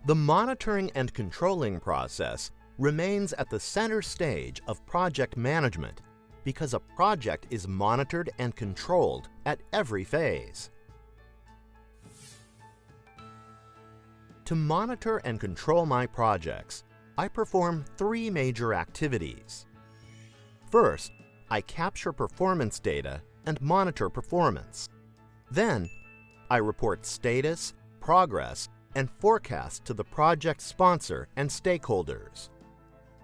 The monitoring and controlling process remains at the center stage of project management because a project is monitored and controlled at every phase. To monitor and control my projects, I perform three major activities. First, I capture performance data and monitor performance. Then, I report status, progress, and forecast to the project sponsor and stakeholders.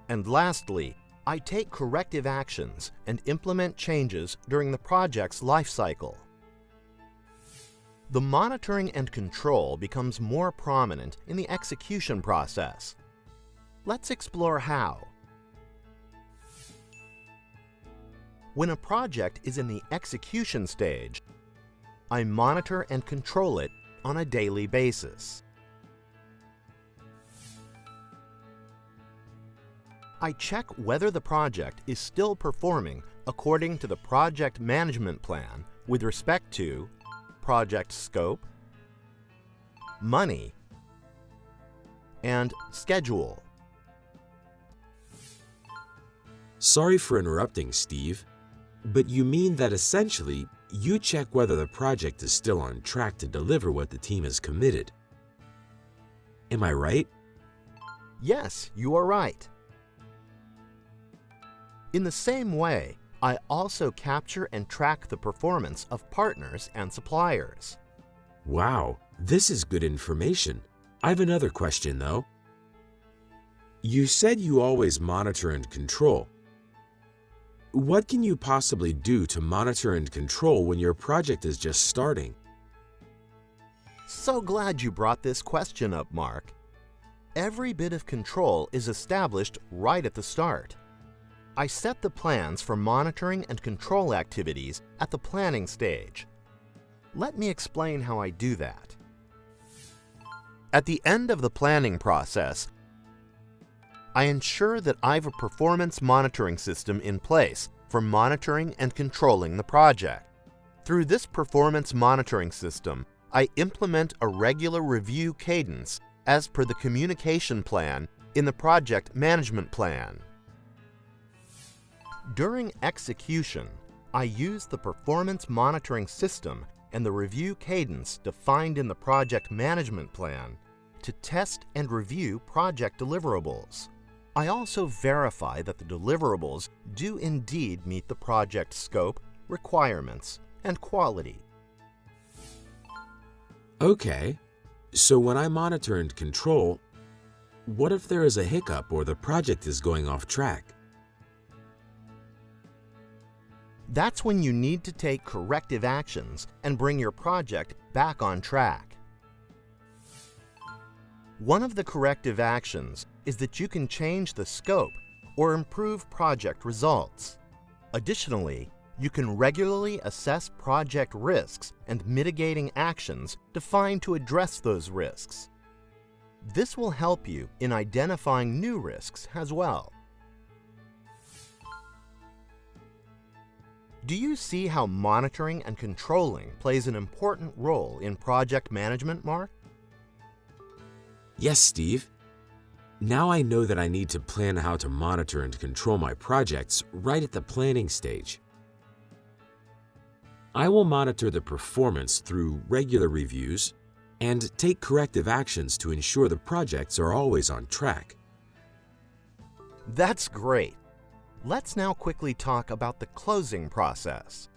And lastly, I take corrective actions and implement changes during the project's life cycle. The monitoring and control becomes more prominent in the execution process. Let's explore how. When a project is in the execution stage, I monitor and control it on a daily basis. I check whether the project is still performing according to the project management plan with respect to project scope, money, and schedule. Sorry for interrupting, Steve, but you mean that essentially you check whether the project is still on track to deliver what the team has committed. Am I right? Yes, you are right. In the same way, I also capture and track the performance of partners and suppliers. Wow, this is good information. I have another question though. You said you always monitor and control. What can you possibly do to monitor and control when your project is just starting? So glad you brought this question up, Mark. Every bit of control is established right at the start. I set the plans for monitoring and control activities at the planning stage. Let me explain how I do that. At the end of the planning process, I ensure that I have a performance monitoring system in place for monitoring and controlling the project. Through this performance monitoring system, I implement a regular review cadence as per the communication plan in the project management plan. During execution, I use the performance monitoring system and the review cadence defined in the project management plan to test and review project deliverables. I also verify that the deliverables do indeed meet the project scope, requirements, and quality. Okay, so when I monitor and control, what if there is a hiccup or the project is going off track? That's when you need to take corrective actions and bring your project back on track. One of the corrective actions is that you can change the scope or improve project results. Additionally, you can regularly assess project risks and mitigating actions defined to address those risks. This will help you in identifying new risks as well. Do you see how monitoring and controlling plays an important role in project management, Mark? Yes, Steve. Now I know that I need to plan how to monitor and control my projects right at the planning stage. I will monitor the performance through regular reviews and take corrective actions to ensure the projects are always on track. That's great. Let's now quickly talk about the closing process.